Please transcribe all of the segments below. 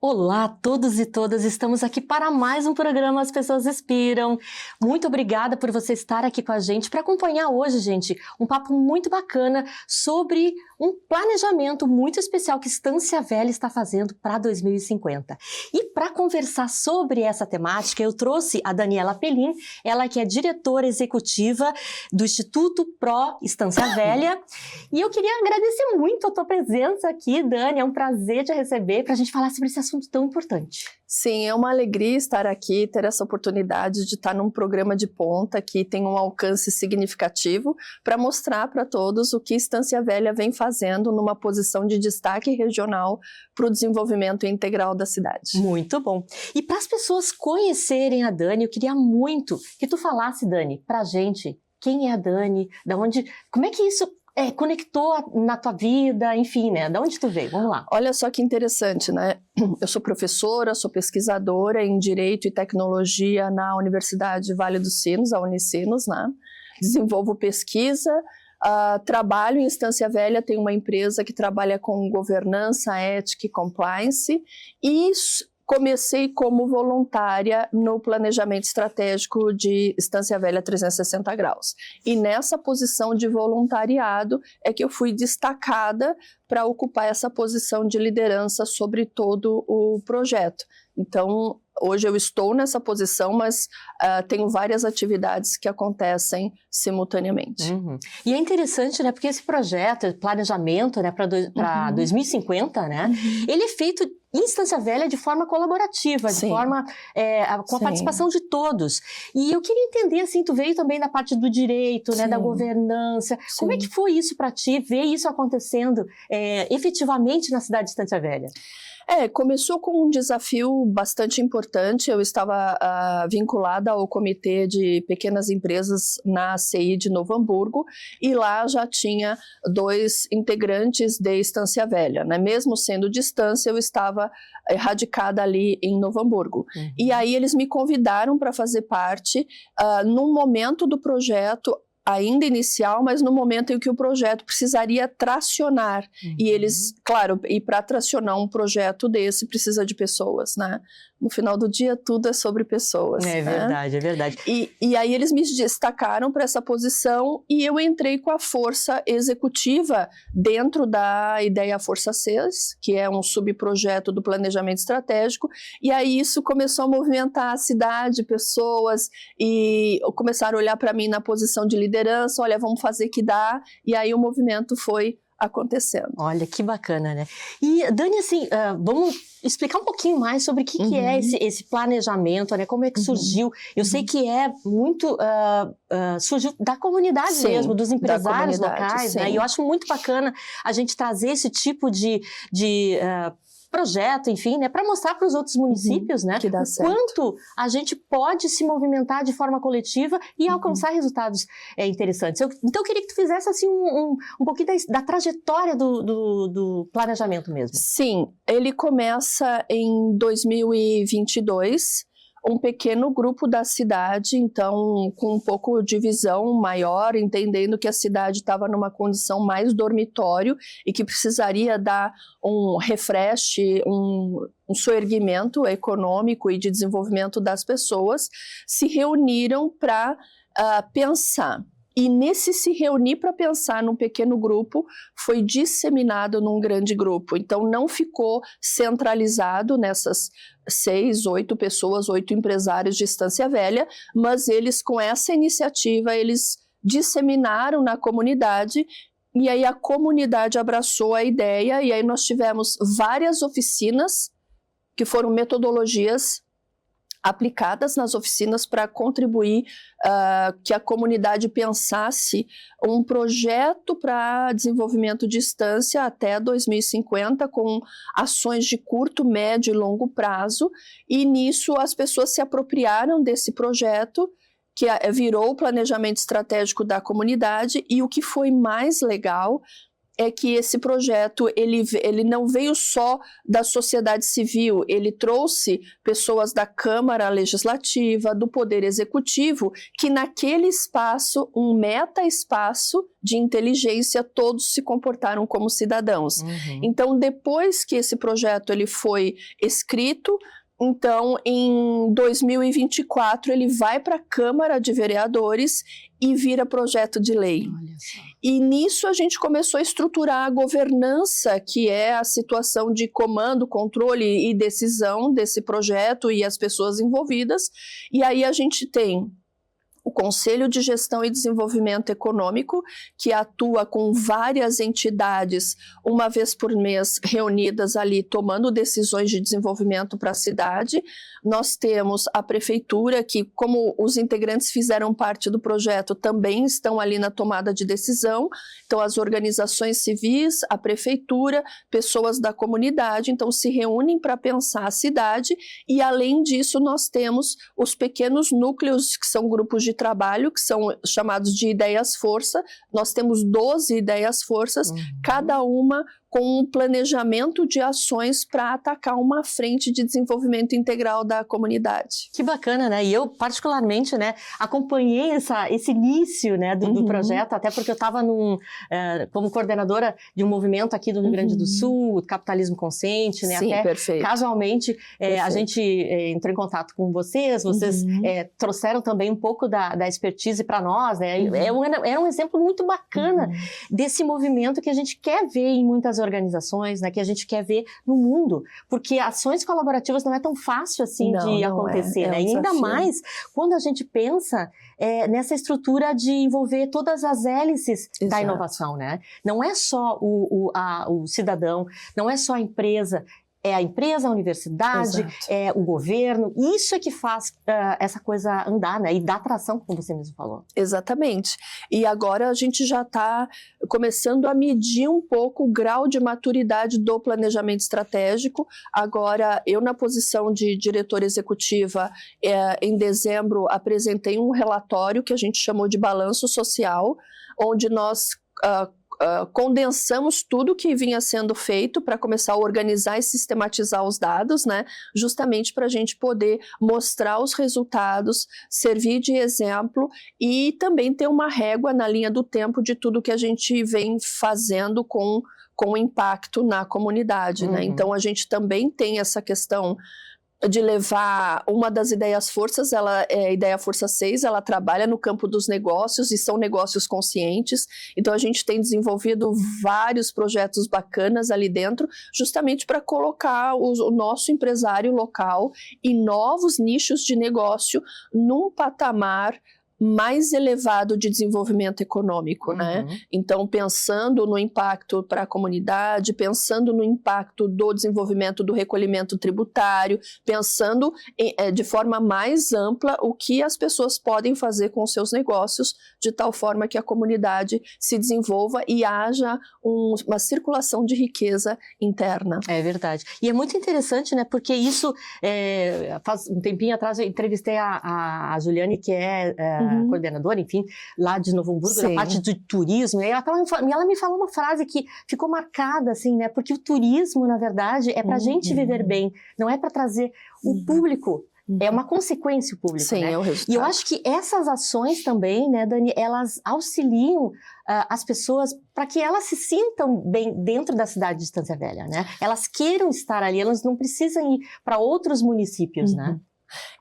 Olá a todos e todas, estamos aqui para mais um programa As Pessoas Inspiram. Muito obrigada por você estar aqui com a gente para acompanhar hoje, gente, um papo muito bacana sobre um planejamento muito especial que Estância Velha está fazendo para 2050. E para conversar sobre essa temática, eu trouxe a Daniela Pelin, ela que é diretora executiva do Instituto Pro Estância Velha. E eu queria agradecer muito a tua presença aqui, Dani, é um prazer te receber para a gente falar sobre esse assunto tão importante. Sim, é uma alegria estar aqui, ter essa oportunidade de estar num programa de ponta que tem um alcance significativo para mostrar para todos o que Estância Velha vem fazendo numa posição de destaque regional para o desenvolvimento integral da cidade. Muito bom. E para as pessoas conhecerem a Dani, eu queria muito que tu falasse, Dani, para a gente, quem é a Dani, como é que isso conectou na tua vida, enfim, né? Da onde tu veio? Vamos lá. Olha só que interessante, né? Eu sou professora, sou pesquisadora em Direito e Tecnologia na Universidade Vale dos Sinos, a Unicinos, né? Desenvolvo pesquisa, trabalho em Estância Velha, tenho uma empresa que trabalha com governança, ética e compliance, e comecei como voluntária no planejamento estratégico de Estância Velha 360 graus. E nessa posição de voluntariado é que eu fui destacada para ocupar essa posição de liderança sobre todo o projeto. Então, hoje eu estou nessa posição, mas tenho várias atividades que acontecem simultaneamente. Uhum. E é interessante, né, porque esse projeto, planejamento, né, para 2050, né, ele é feito em Estância Velha de forma colaborativa, de forma com a participação de todos. E eu queria entender, assim, tu veio também da parte do direito, né, da governança. Como é que foi isso para ti, ver isso acontecendo efetivamente na cidade de Estância Velha? Começou com um desafio bastante importante. Eu estava vinculada ao Comitê de Pequenas Empresas na ACI de Novo Hamburgo e lá já tinha 2 integrantes de Estância Velha, né? Mesmo sendo distância, eu estava radicada ali em Novo Hamburgo. E aí eles me convidaram para fazer parte num momento do projeto ainda inicial, mas no momento em que o projeto precisaria tracionar. E eles, claro, e para tracionar um projeto desse precisa de pessoas, né? No final do dia, tudo é sobre pessoas. É verdade, é verdade. E aí eles me destacaram para essa posição e eu entrei com a força executiva dentro da Ideia Força 6, que é um subprojeto do planejamento estratégico, e aí isso começou a movimentar a cidade, pessoas, e começaram a olhar para mim na posição de liderança, olha, vamos fazer que dá, e aí o movimento foi acontecendo. Olha, que bacana, né? E, Dani, assim, vamos explicar um pouquinho mais sobre o que é esse planejamento, né? Como é que surgiu? Eu sei que é muito... surgiu da comunidade mesmo, dos empresários locais, né? E eu acho muito bacana a gente trazer esse tipo de projeto, enfim, né, para mostrar para os outros municípios, né, que dá certo. Quanto a gente pode se movimentar de forma coletiva e alcançar resultados interessantes. Então eu queria que tu fizesse assim um pouquinho da trajetória do planejamento mesmo. Sim, ele começa em 2022, um pequeno grupo da cidade, então com um pouco de visão maior, entendendo que a cidade estava numa condição mais dormitório e que precisaria dar um refresh, um soerguimento econômico e de desenvolvimento das pessoas, se reuniram para pensar. E nesse se reunir para pensar num pequeno grupo, foi disseminado num grande grupo. Então não ficou centralizado nessas 6, 8 pessoas, 8 empresários de Estância Velha, mas eles, com essa iniciativa, eles disseminaram na comunidade, e aí a comunidade abraçou a ideia, e aí nós tivemos várias oficinas, que foram metodologias aplicadas nas oficinas para contribuir que a comunidade pensasse um projeto para desenvolvimento de Estância até 2050 com ações de curto, médio e longo prazo, e nisso as pessoas se apropriaram desse projeto que virou o planejamento estratégico da comunidade. E o que foi mais legal é que esse projeto ele não veio só da sociedade civil, ele trouxe pessoas da Câmara Legislativa, do Poder Executivo, que naquele espaço, um meta-espaço de inteligência, todos se comportaram como cidadãos. Então, depois que esse projeto ele foi escrito, então, em 2024, ele vai para a Câmara de Vereadores e vira projeto de lei. E nisso a gente começou a estruturar a governança, que é a situação de comando, controle e decisão desse projeto e as pessoas envolvidas. E aí a gente tem o Conselho de Gestão e Desenvolvimento Econômico, que atua com várias entidades, uma vez por mês, reunidas ali, tomando decisões de desenvolvimento para a cidade. Nós temos a Prefeitura, que, como os integrantes fizeram parte do projeto, também estão ali na tomada de decisão. Então, as organizações civis, a Prefeitura, pessoas da comunidade, então, se reúnem para pensar a cidade. E, além disso, nós temos os pequenos núcleos, que são grupos de trabalho, que são chamados de ideias-força. Nós temos 12 ideias-forças, cada uma com um planejamento de ações para atacar uma frente de desenvolvimento integral da comunidade. Que bacana, né? E eu, particularmente, né, acompanhei esse início, né, do projeto, até porque eu estava como coordenadora de um movimento aqui do Rio Grande do Sul, Capitalismo Consciente, né? Sim, até perfeito. Casualmente, a gente entrou em contato com vocês trouxeram também um pouco da expertise para nós, né? Era um exemplo muito bacana desse movimento que a gente quer ver em muitas organizações, né, que a gente quer ver no mundo, porque ações colaborativas não é tão fácil assim de acontecer, né? E ainda mais quando a gente pensa nessa estrutura de envolver todas as hélices da inovação, né? Não é só o cidadão, não é só a empresa, é a empresa, a universidade, é o governo. Isso é que faz essa coisa andar, né? E dá tração, como você mesmo falou. Exatamente. E agora a gente já está começando a medir um pouco o grau de maturidade do planejamento estratégico. Agora, eu na posição de diretora executiva, em dezembro, apresentei um relatório que a gente chamou de balanço social, onde nós condensamos tudo que vinha sendo feito para começar a organizar e sistematizar os dados, né? Justamente para a gente poder mostrar os resultados, servir de exemplo e também ter uma régua na linha do tempo de tudo que a gente vem fazendo com impacto na comunidade, né? Então, a gente também tem essa questão de levar uma das ideias-forças, ela é a Ideia Força 6, ela trabalha no campo dos negócios e são negócios conscientes, então a gente tem desenvolvido vários projetos bacanas ali dentro, justamente para colocar o nosso empresário local e novos nichos de negócio num patamar mais elevado de desenvolvimento econômico, né? Então, pensando no impacto para a comunidade, pensando no impacto do desenvolvimento do recolhimento tributário, pensando de forma mais ampla o que as pessoas podem fazer com os seus negócios, de tal forma que a comunidade se desenvolva e haja uma circulação de riqueza interna. É verdade. E é muito interessante, né? Porque isso, faz um tempinho atrás, eu entrevistei a Juliane, que é coordenadora, enfim, lá de Novo Hamburgo, da parte do turismo, e ela me falou uma frase que ficou marcada, assim, né? Porque o turismo, na verdade, é para a gente viver bem, não é para trazer o público. É uma consequência o público, Sim, né? É o resultado. E eu acho que essas ações também, né, Dani, elas auxiliam as pessoas para que elas se sintam bem dentro da cidade de Estância Velha, né? Elas queiram estar ali, elas não precisam ir para outros municípios, né?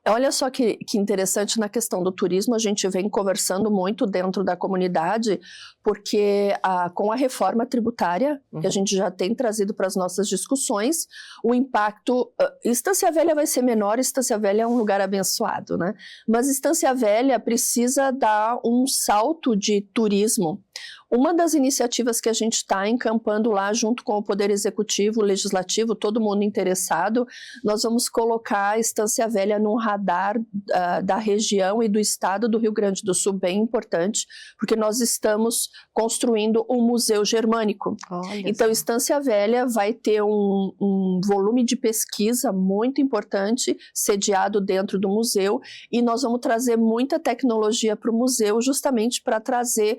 Olha só que interessante, na questão do turismo, a gente vem conversando muito dentro da comunidade, porque com a reforma tributária, que a gente já tem trazido para as nossas discussões, o impacto... Estância Velha vai ser menor, Estância Velha é um lugar abençoado, né? Mas Estância Velha precisa dar um salto de turismo. Uma das iniciativas que a gente está encampando lá, junto com o Poder Executivo, Legislativo, todo mundo interessado, nós vamos colocar a Estância Velha num radar da região e do estado do Rio Grande do Sul, bem importante, porque nós estamos construindo um museu germânico. Então, Estância Velha vai ter um volume de pesquisa muito importante, sediado dentro do museu, e nós vamos trazer muita tecnologia para o museu, justamente para trazer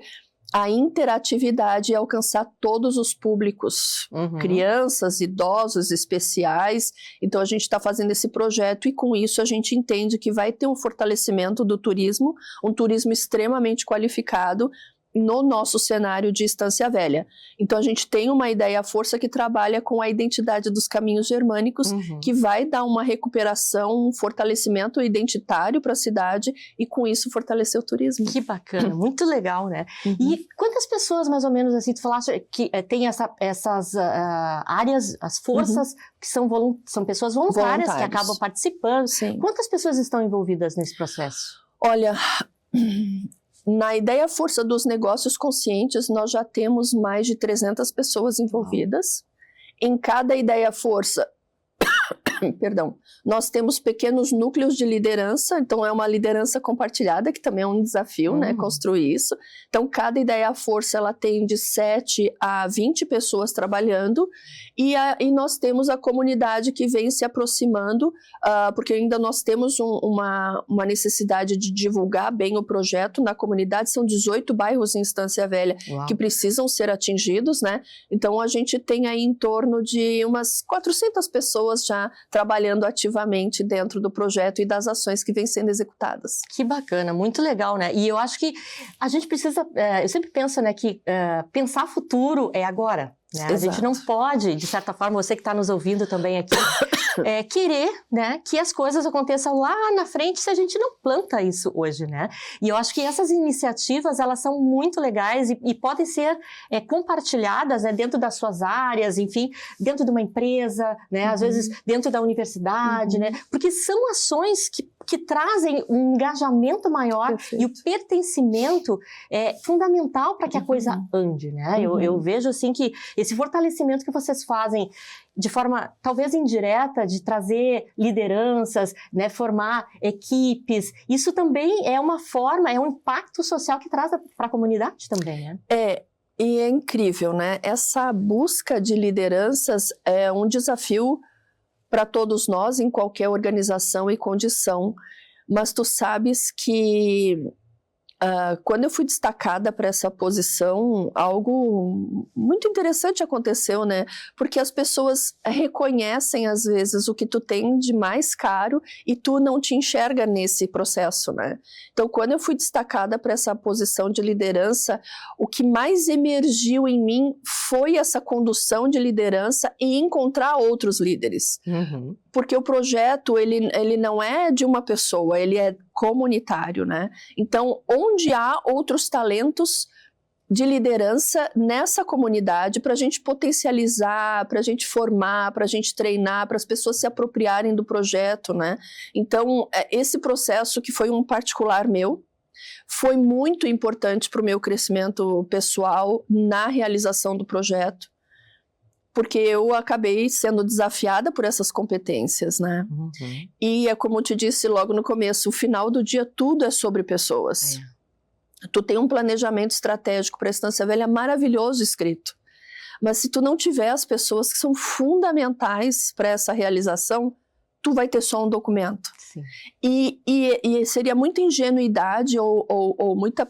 a interatividade e alcançar todos os públicos, crianças, idosos, especiais. Então a gente está fazendo esse projeto e com isso a gente entende que vai ter um fortalecimento do turismo, um turismo extremamente qualificado no nosso cenário de Estância Velha. Então a gente tem uma ideia força que trabalha com a identidade dos caminhos germânicos, que vai dar uma recuperação, um fortalecimento identitário para a cidade e com isso fortalecer o turismo. Que bacana, muito legal, né? E quantas pessoas mais ou menos assim, tu falaste que tem essas áreas, as forças que são pessoas voluntárias que acabam participando. Sim. Quantas pessoas estão envolvidas nesse processo? Olha, na ideia força dos negócios conscientes, nós já temos mais de 300 pessoas envolvidas. Em cada ideia força, perdão, nós temos pequenos núcleos de liderança, então é uma liderança compartilhada, que também é um desafio, né, construir isso. Então, cada ideia força, ela tem de 7 a 20 pessoas trabalhando, e nós temos a comunidade que vem se aproximando, porque ainda nós temos uma necessidade de divulgar bem o projeto na comunidade. São 18 bairros em Estância Velha que precisam ser atingidos, né? Então, a gente tem aí em torno de umas 400 pessoas já trabalhando ativamente dentro do projeto e das ações que vêm sendo executadas. Que bacana, muito legal, né? E eu acho que a gente precisa, eu sempre penso, né, que pensar futuro é agora. Né? A gente não pode, de certa forma, você que está nos ouvindo também aqui, querer, né, que as coisas aconteçam lá na frente se a gente não planta isso hoje, né? E eu acho que essas iniciativas, elas são muito legais e podem ser compartilhadas, né, dentro das suas áreas, enfim, dentro de uma empresa, né, às vezes dentro da universidade, né? Porque são ações que trazem um engajamento maior. Perfeito. E o pertencimento é fundamental para que a coisa ande, né? Eu vejo, assim, que esse fortalecimento que vocês fazem de forma, talvez indireta, de trazer lideranças, né, formar equipes, isso também é uma forma, é um impacto social que traz para a comunidade também, né? E é incrível, né? Essa busca de lideranças é um desafio para todos nós, em qualquer organização e condição, mas tu sabes que quando eu fui destacada para essa posição, algo muito interessante aconteceu, né? Porque as pessoas reconhecem, às vezes, o que tu tem de mais caro e tu não te enxerga nesse processo, né? Então, quando eu fui destacada para essa posição de liderança, o que mais emergiu em mim foi essa condução de liderança e encontrar outros líderes. Porque o projeto, ele não é de uma pessoa, ele é comunitário, né? Então, onde há outros talentos de liderança nessa comunidade para a gente potencializar, para a gente formar, para a gente treinar, para as pessoas se apropriarem do projeto, né? Então, esse processo que foi um particular meu, foi muito importante para o meu crescimento pessoal na realização do projeto, porque eu acabei sendo desafiada por essas competências, né? E é como eu te disse logo no começo, o final do dia tudo é sobre pessoas. Tu tem um planejamento estratégico para a Estância Velha maravilhoso escrito, mas se tu não tiver as pessoas que são fundamentais para essa realização, tu vai ter só um documento. E seria muita ingenuidade ou muita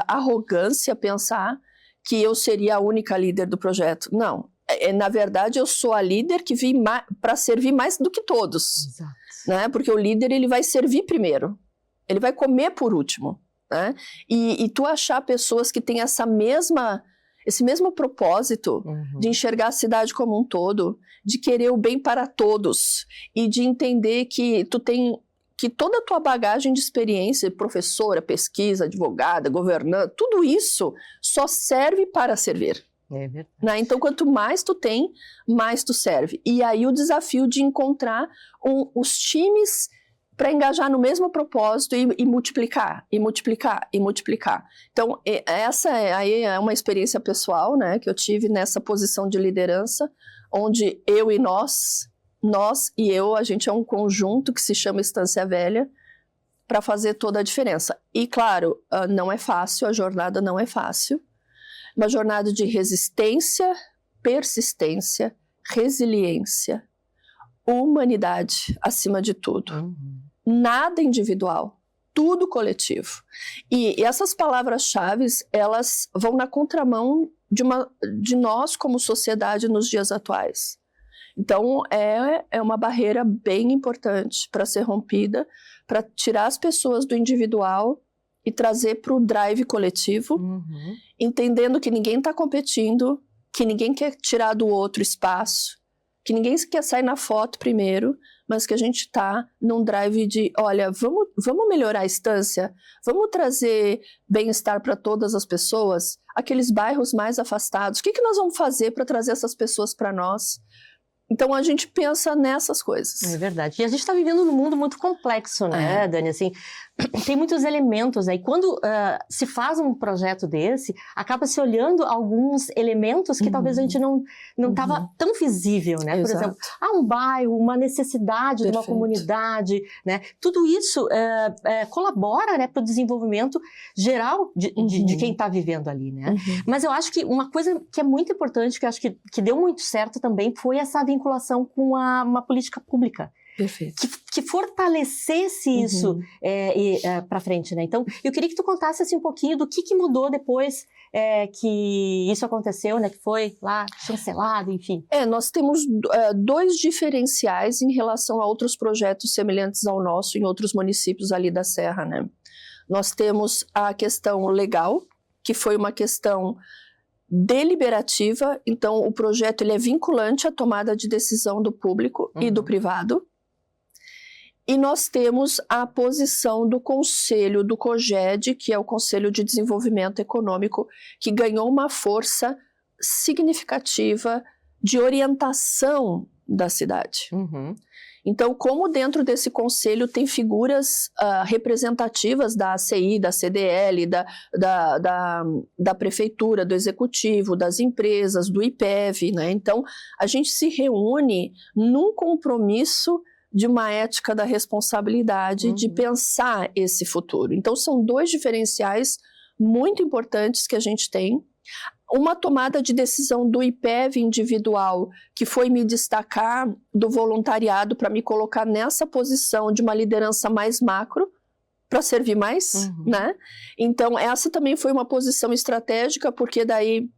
arrogância pensar que eu seria a única líder do projeto. Não. Na verdade, eu sou a líder que vim para servir mais do que todos. Exato. Né? Porque o líder, ele vai servir primeiro. Ele vai comer por último. Né? E tu achar pessoas que têm esse mesmo propósito de enxergar a cidade como um todo, de querer o bem para todos e de entender que tu tem que toda a tua bagagem de experiência, professora, pesquisa, advogada, governante, tudo isso só serve para servir. É verdade. Né? Então, quanto mais tu tem, mais tu serve. E aí o desafio de encontrar os times para engajar no mesmo propósito e multiplicar, e multiplicar, e multiplicar. Então, essa aí é uma experiência pessoal, né, que eu tive nessa posição de liderança, onde eu e nós e eu, a gente é um conjunto que se chama Estância Velha, para fazer toda a diferença. E, claro, não é fácil, a jornada não é fácil. Uma jornada de resistência, persistência, resiliência, humanidade acima de tudo. Nada individual, tudo coletivo. E essas palavras-chave, elas vão na contramão de nós como sociedade nos dias atuais. Então, é uma barreira bem importante para ser rompida, para tirar as pessoas do individual e trazer para o drive coletivo, entendendo que ninguém está competindo, que ninguém quer tirar do outro espaço, que ninguém quer sair na foto primeiro, mas que a gente está num drive de, olha, vamos melhorar a estância, vamos trazer bem-estar para todas as pessoas, aqueles bairros mais afastados, o que nós vamos fazer para trazer essas pessoas para nós? Então, a gente pensa nessas coisas. É verdade. E a gente está vivendo num mundo muito complexo, né, Dani? Assim, tem muitos elementos aí. Quando se faz um projeto desse, acaba se olhando alguns elementos que talvez a gente não estava tão visível, né? Por exemplo, um bairro, uma necessidade de uma comunidade, né? Tudo isso colabora, né, para o desenvolvimento geral de quem está vivendo ali, né? Mas eu acho que uma coisa que é muito importante, que eu acho que deu muito certo também, foi essa vinculação com uma política pública. Perfeito. Que fortalecesse isso para frente, né? Então, eu queria que tu contasse assim, um pouquinho do que mudou depois que isso aconteceu, né? Que foi lá chancelado, enfim. Nós temos dois diferenciais em relação a outros projetos semelhantes ao nosso em outros municípios ali da Serra, né? Nós temos a questão legal, que foi uma questão deliberativa, então o projeto ele é vinculante à tomada de decisão do público e do privado. E nós temos a posição do conselho do COGED, que é o Conselho de Desenvolvimento Econômico, que ganhou uma força significativa de orientação da cidade. Então, como dentro desse conselho tem figuras representativas da ACI, da CDL, da prefeitura, do executivo, das empresas, do IPEV, né? Então, a gente se reúne num compromisso de uma ética da responsabilidade, de pensar esse futuro. Então, são dois diferenciais muito importantes que a gente tem. Uma tomada de decisão do IPEV individual, que foi me destacar do voluntariado para me colocar nessa posição de uma liderança mais macro, para servir mais, né? Então, essa também foi uma posição estratégica, porque daí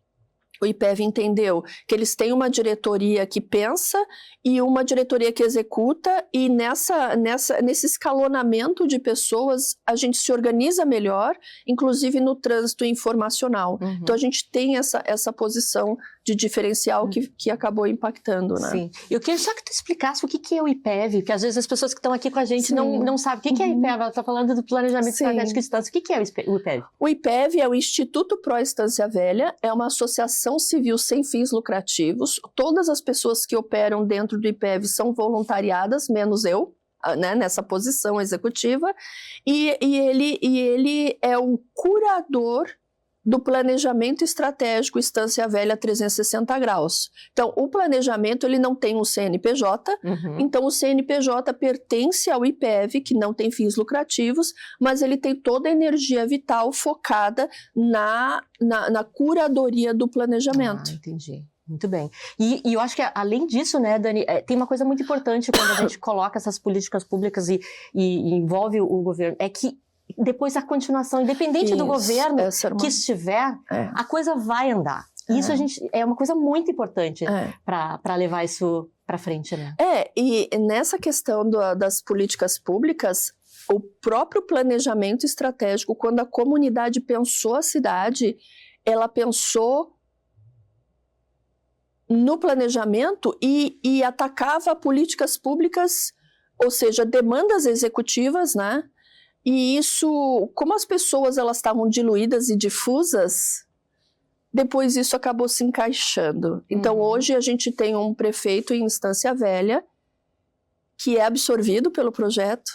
o IPEV entendeu que eles têm uma diretoria que pensa e uma diretoria que executa, e nesse escalonamento de pessoas a gente se organiza melhor, inclusive no trânsito informacional. Então a gente tem essa posição de diferencial que acabou impactando, né? Sim. Eu queria só que tu explicasse o que é o IPEV, porque às vezes as pessoas que estão aqui com a gente não sabem o que é o IPEV. Ela está falando do Planejamento Estratégico de Estância. O que é o IPEV? O IPEV é o Instituto Pró Estância Velha, é uma associação civil sem fins lucrativos. Todas as pessoas que operam dentro do IPEV são voluntariadas, menos eu, né, nessa posição executiva, e ele é o curador do planejamento estratégico Estância Velha 360 graus. Então, o planejamento ele não tem um CNPJ, então o CNPJ pertence ao IPEV, que não tem fins lucrativos, mas ele tem toda a energia vital focada na curadoria do planejamento. Entendi. Muito bem. E eu acho que, além disso, né, Dani, tem uma coisa muito importante quando a gente coloca essas políticas públicas e envolve o governo, é que depois a continuação, independente do governo que estiver, a coisa vai andar. Isso é uma coisa muito importante para levar isso para frente, né? E nessa questão das políticas públicas, o próprio planejamento estratégico, quando a comunidade pensou a cidade, ela pensou no planejamento e atacava políticas públicas, ou seja, demandas executivas, né? E isso, como as pessoas elas estavam diluídas e difusas, depois isso acabou se encaixando. Então, hoje a gente tem um prefeito em Estância Velha que é absorvido pelo projeto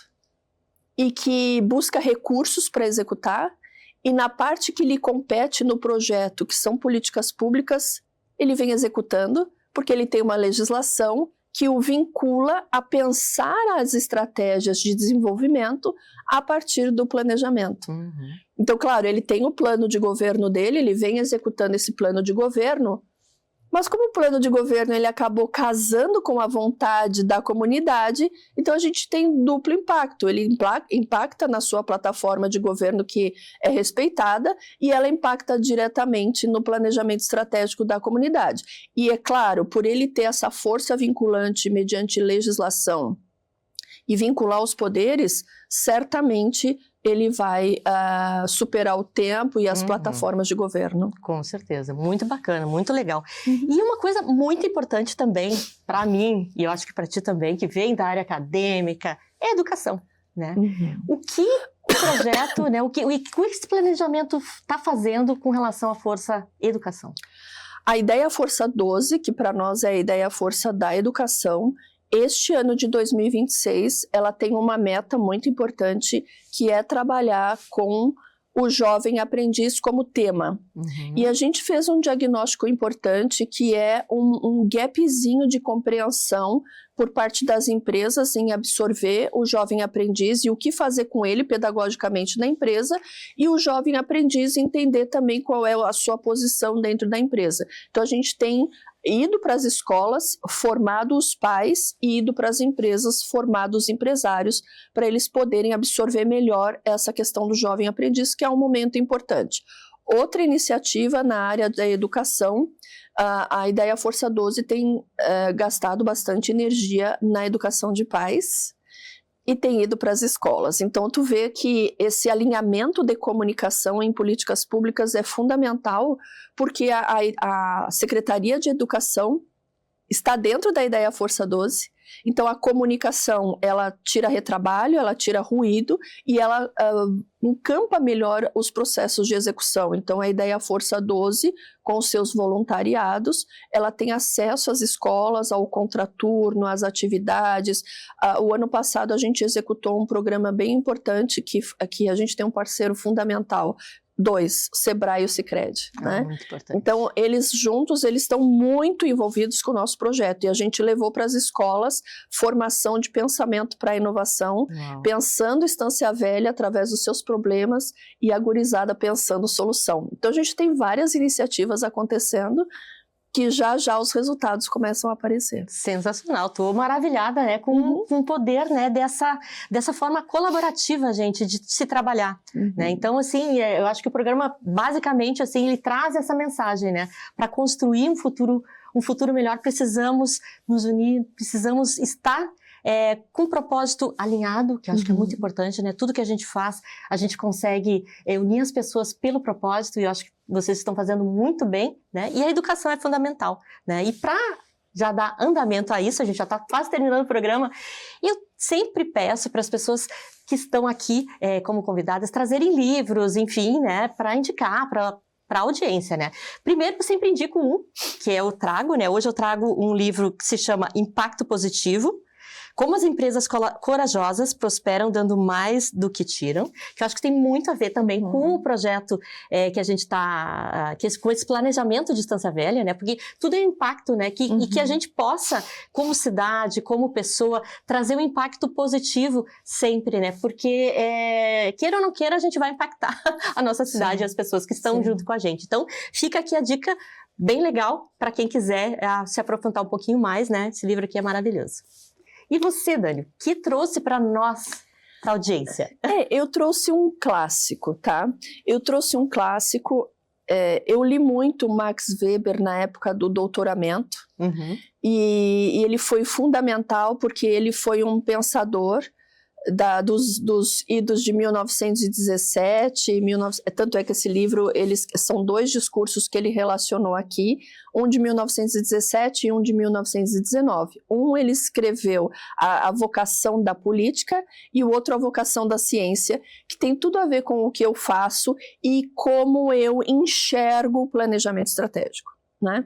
e que busca recursos para executar, e na parte que lhe compete no projeto, que são políticas públicas, ele vem executando, porque ele tem uma legislação que o vincula a pensar as estratégias de desenvolvimento a partir do planejamento. Então, claro, ele tem o plano de governo dele, ele vem executando esse plano de governo, Mas como o plano de governo ele acabou casando com a vontade da comunidade, então a gente tem duplo impacto. Ele impacta na sua plataforma de governo que é respeitada e ela impacta diretamente no planejamento estratégico da comunidade. E é claro, por ele ter essa força vinculante mediante legislação e vincular os poderes, certamente ele vai superar o tempo e as plataformas de governo. Com certeza, muito bacana, muito legal. E uma coisa muito importante também para mim, e eu acho que para ti também, que vem da área acadêmica, é a educação, né? O que o projeto, né, o que esse planejamento está fazendo com relação à Força Educação? A ideia Força 12, que para nós é a ideia Força da Educação, este ano de 2026, ela tem uma meta muito importante, que é trabalhar com o jovem aprendiz como tema. E a gente fez um diagnóstico importante, que é um gapzinho de compreensão por parte das empresas em absorver o jovem aprendiz e o que fazer com ele pedagogicamente na empresa, e o jovem aprendiz entender também qual é a sua posição dentro da empresa. Então a gente tem ido para as escolas, formado os pais, e ido para as empresas, formado os empresários, para eles poderem absorver melhor essa questão do jovem aprendiz, que é um momento importante. Outra iniciativa na área da educação, a ideia Força 12 tem gastado bastante energia na educação de pais e tem ido para as escolas. Então, tu vê que esse alinhamento de comunicação em políticas públicas é fundamental, porque a Secretaria de Educação está dentro da ideia Força 12. Então, a comunicação, ela tira retrabalho, ela tira ruído e ela encampa melhor os processos de execução. Então, a ideia Força 12, com os seus voluntariados, ela tem acesso às escolas, ao contraturno, às atividades. O ano passado, a gente executou um programa bem importante, que a gente tem um parceiro fundamental, o Sebrae e o Sicredi, né? Muito importante. Então, eles juntos, eles estão muito envolvidos com o nosso projeto, e a gente levou para as escolas formação de pensamento para a inovação, pensando Estância Velha através dos seus problemas, e a gurizada pensando solução. Então, a gente tem várias iniciativas acontecendo, que já os resultados começam a aparecer. Sensacional, estou maravilhada, né, com o poder, né, dessa forma colaborativa, gente, de se trabalhar, né? Então, assim, eu acho que o programa, basicamente, assim, ele traz essa mensagem, né, para construir um futuro melhor, precisamos nos unir, precisamos estar com um propósito alinhado, que eu acho que é muito importante, né? Tudo que a gente faz, a gente consegue unir as pessoas pelo propósito, e eu acho que vocês estão fazendo muito bem, né? E a educação é fundamental, né? E para já dar andamento a isso, a gente já está quase terminando o programa, eu sempre peço para as pessoas que estão aqui como convidadas trazerem livros, enfim, né? Para indicar, para a audiência, né? Primeiro, eu sempre indico que eu trago, né? Hoje eu trago um livro que se chama Impacto Positivo, Como as Empresas Corajosas Prosperam Dando Mais do que Tiram, que eu acho que tem muito a ver também com o projeto que a gente está, com esse planejamento de Estância Velha, né? Porque tudo é impacto, né? E que a gente possa, como cidade, como pessoa, trazer um impacto positivo sempre, né? Porque, queira ou não queira, a gente vai impactar a nossa cidade e as pessoas que estão junto com a gente. Então, fica aqui a dica bem legal para quem quiser se aprofundar um pouquinho mais, né? Esse livro aqui é maravilhoso. E você, Dani, o que trouxe para nós, para a audiência? Eu trouxe um clássico, tá? Eu trouxe um clássico, eu li muito Max Weber na época do doutoramento, e ele foi fundamental porque ele foi um pensador dos idos de 1917, tanto é que esse livro, são 2 discursos que ele relacionou aqui, um de 1917 e um de 1919. Um ele escreveu a vocação da política e o outro a vocação da ciência, que tem tudo a ver com o que eu faço e como eu enxergo o planejamento estratégico, né?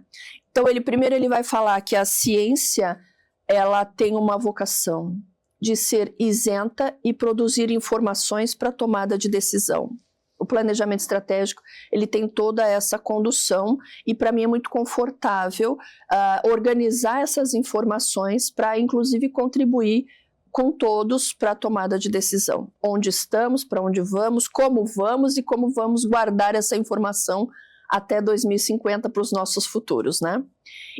Então, primeiro ele vai falar que a ciência, ela tem uma vocação de ser isenta e produzir informações para tomada de decisão. O planejamento estratégico, ele tem toda essa condução e para mim é muito confortável organizar essas informações para inclusive contribuir com todos para a tomada de decisão. Onde estamos, para onde vamos, como vamos e como vamos guardar essa informação até 2050 para os nossos futuros, né?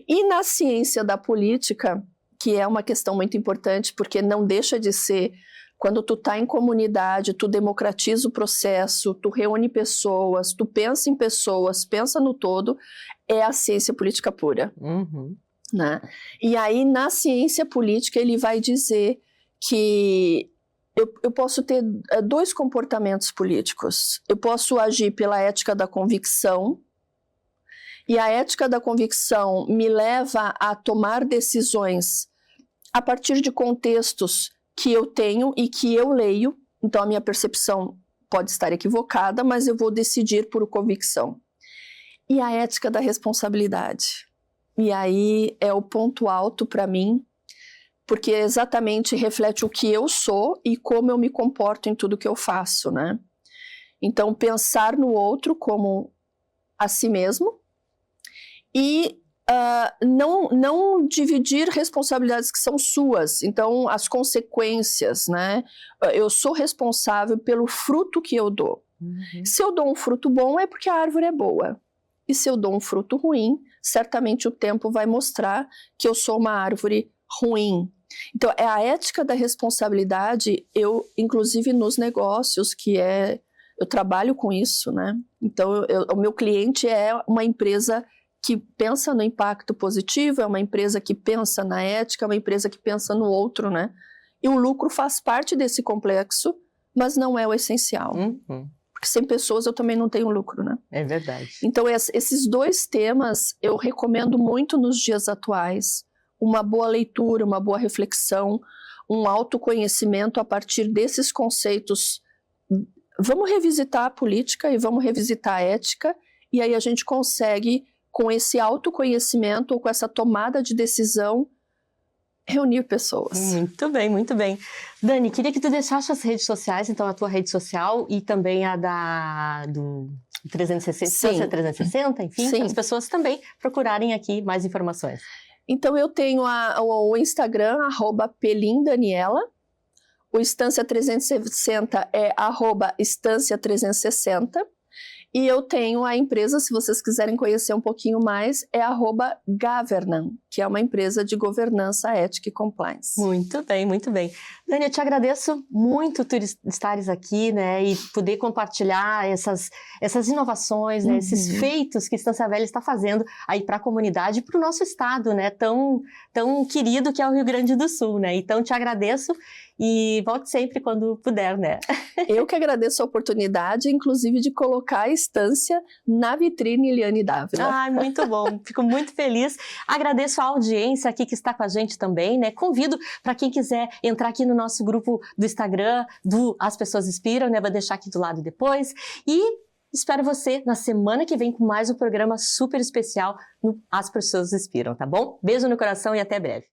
E na ciência da política, que é uma questão muito importante, porque não deixa de ser, quando tu tá em comunidade, tu democratiza o processo, tu reúne pessoas, tu pensa em pessoas, pensa no todo, é a ciência política pura. Né? E aí, na ciência política, ele vai dizer que eu posso ter 2 comportamentos políticos. Eu posso agir pela ética da convicção, e a ética da convicção me leva a tomar decisões a partir de contextos que eu tenho e que eu leio. Então, a minha percepção pode estar equivocada, mas eu vou decidir por convicção. E a ética da responsabilidade. E aí é o ponto alto para mim, porque exatamente reflete o que eu sou e como eu me comporto em tudo que eu faço, né? Então, pensar no outro como a si mesmo e não dividir responsabilidades que são suas. Então, as consequências, né? Eu sou responsável pelo fruto que eu dou. Se eu dou um fruto bom, é porque a árvore é boa. E se eu dou um fruto ruim, certamente o tempo vai mostrar que eu sou uma árvore ruim. Então, é a ética da responsabilidade, inclusive nos negócios, eu trabalho com isso, né? Então, o meu cliente é uma empresa que pensa no impacto positivo, é uma empresa que pensa na ética, é uma empresa que pensa no outro, né? E o lucro faz parte desse complexo, mas não é o essencial. Porque sem pessoas eu também não tenho lucro, né? É verdade. Então, esses 2 temas eu recomendo muito nos dias atuais. Uma boa leitura, uma boa reflexão, um autoconhecimento a partir desses conceitos. Vamos revisitar a política e vamos revisitar a ética, e aí a gente consegue, com esse autoconhecimento ou com essa tomada de decisão, reunir pessoas. Muito bem, muito bem. Dani, queria que tu deixasse as redes sociais, então a tua rede social e também a do 360, 360, enfim, para as pessoas também procurarem aqui mais informações. Então eu tenho o Instagram, @pelindaniela, o Estância 360 é @Estância 360, e eu tenho a empresa, se vocês quiserem conhecer um pouquinho mais, é @Gavernan, que é uma empresa de governança, ética e compliance. Muito bem, muito bem. Dani, eu te agradeço muito por estares aqui, né, e poder compartilhar essas inovações, né, esses feitos que Estância Velha está fazendo aí para a comunidade e para o nosso estado, né, tão querido que é o Rio Grande do Sul, né. Então, te agradeço e volte sempre quando puder, né. Eu que agradeço a oportunidade, inclusive, de colocar a Estância na vitrine Eliane Dávila. Ai, muito bom, fico muito feliz. Agradeço a audiência aqui que está com a gente também, né? Convido para quem quiser entrar aqui no nosso grupo do Instagram, do As Pessoas Inspiram, né? Vou deixar aqui do lado depois. E espero você na semana que vem com mais um programa super especial no As Pessoas Inspiram, tá bom? Beijo no coração e até breve.